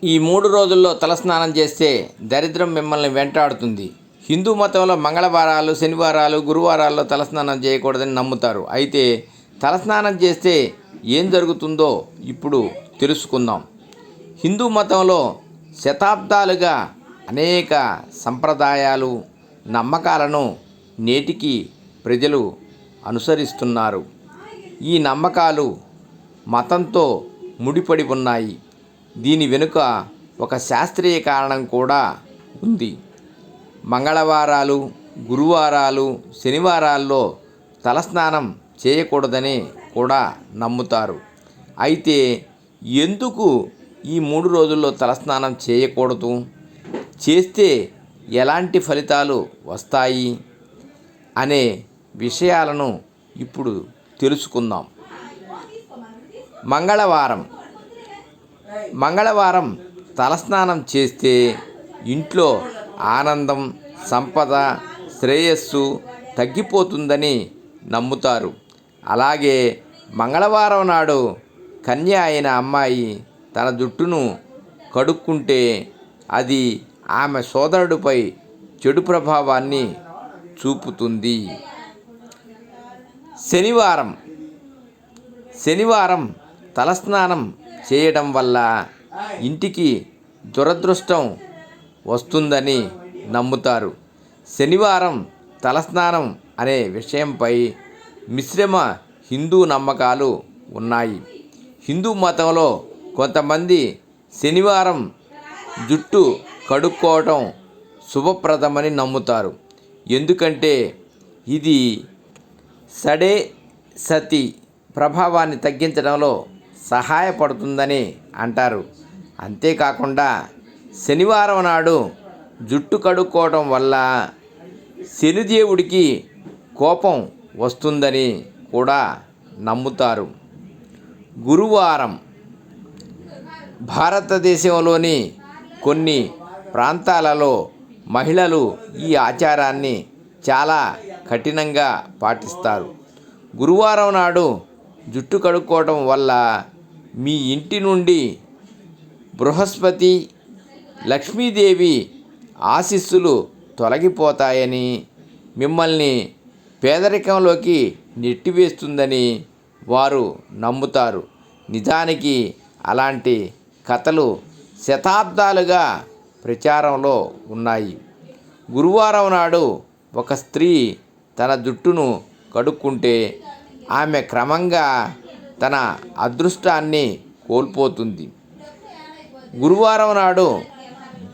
ఈ 3 రోజుల్లో తలస్నానం చేస్తే దరిద్రం మిమ్మల్ని వెంటాడుతుంది. హిందూ మతంలో మంగళవారాలు, శనివారాలు, గురువారాల్లో తలస్నానం చేయకూడదని నమ్ముతారు. అయితే తలస్నానం చేస్తే ఏం జరుగుతుందో ఇప్పుడు తెలుసుకుందాం. హిందూ మతంలో శతాబ్దాలుగా అనేక సంప్రదాయాలు, నమ్మకాలను నేటికి ప్రజలు అనుసరిస్తున్నారు. ఈ నమ్మకాలు మతంతో ముడిపడి ఉన్నాయి. దీని వెనుక ఒక శాస్త్రీయ కారణం కూడా ఉంది. మంగళవారాలు, గురువారాలు, శనివారాల్లో తలస్నానం చేయకూడదని కూడా నమ్ముతారు. అయితే ఎందుకు ఈ 3 రోజుల్లో తలస్నానం చేయకూడదు? చేస్తే ఎలాంటి ఫలితాలు వస్తాయి అనే విషయాలను ఇప్పుడు తెలుసుకుందాం. మంగళవారం తలస్నానం చేస్తే ఇంట్లో ఆనందం, సంపద, శ్రేయస్సు తగ్గిపోతుందని నమ్ముతారు. అలాగే మంగళవారం నాడు కన్య అయిన అమ్మాయి తన జుట్టును కడుక్కుంటే అది ఆమె సోదరుడిపై చెడు ప్రభావాన్ని చూపుతుంది. శనివారం తలస్నానం చేయడం వల్ల ఇంటికి దురదృష్టం వస్తుందని నమ్ముతారు. శనివారం తలస్నానం అనే విషయంపై మిశ్రమ హిందూ నమ్మకాలు ఉన్నాయి. హిందూ మతంలో కొంతమంది శనివారం జుట్టు కడుక్కోవటం శుభప్రదమని నమ్ముతారు. ఎందుకంటే ఇది సడే సతి ప్రభావాన్ని తగ్గించడంలో సహాయపడుతుందని అంటారు. అంతేకాకుండా శనివారం నాడు జుట్టు కడుక్కోవడం వల్ల శనిదేవుడికి కోపం వస్తుందని కూడా నమ్ముతారు. గురువారం భారతదేశంలోని కొన్ని ప్రాంతాలలో మహిళలు ఈ ఆచారాన్ని చాలా కఠినంగా పాటిస్తారు. గురువారం నాడు జుట్టు కడుక్కోవడం వల్ల మీ ఇంటి నుండి బృహస్పతి, లక్ష్మీదేవి ఆశీస్సులు తొలగిపోతాయని, మిమ్మల్ని పేదరికంలోకి నెట్టివేస్తుందని వారు నమ్ముతారు. నిజానికి అలాంటి కథలు శతాబ్దాలుగా ప్రచారంలో ఉన్నాయి. గురువారం నాడు ఒక స్త్రీ తన జుట్టును కడుక్కుంటే ఆమె క్రమంగా తన అదృష్టాన్ని కోల్పోతుంది. గురువారం నాడు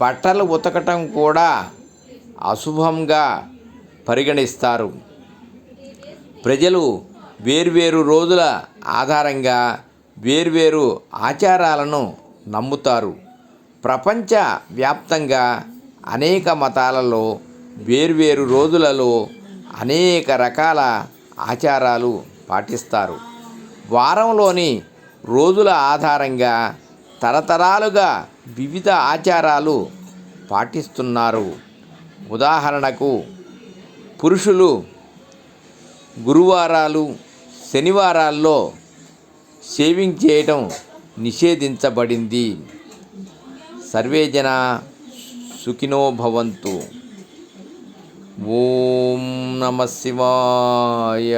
బట్టలు ఉతకటం కూడా అశుభంగా పరిగణిస్తారు. ప్రజలు వేర్వేరు రోజుల ఆధారంగా వేర్వేరు ఆచారాలను నమ్ముతారు. ప్రపంచ వ్యాప్తంగా అనేక మతాలలో వేర్వేరు రోజులలో అనేక రకాల ఆచారాలు పాటిస్తారు. వారంలోని రోజుల ఆధారంగా తరతరాలుగా వివిధ ఆచారాలు పాటిస్తున్నారు. ఉదాహరణకు పురుషులు గురువారాలు, శనివారాల్లో షేవింగ్ చేయడం నిషేధించబడింది. సర్వే జనా సుఖినో భవంతు. ఓం నమః శివాయ.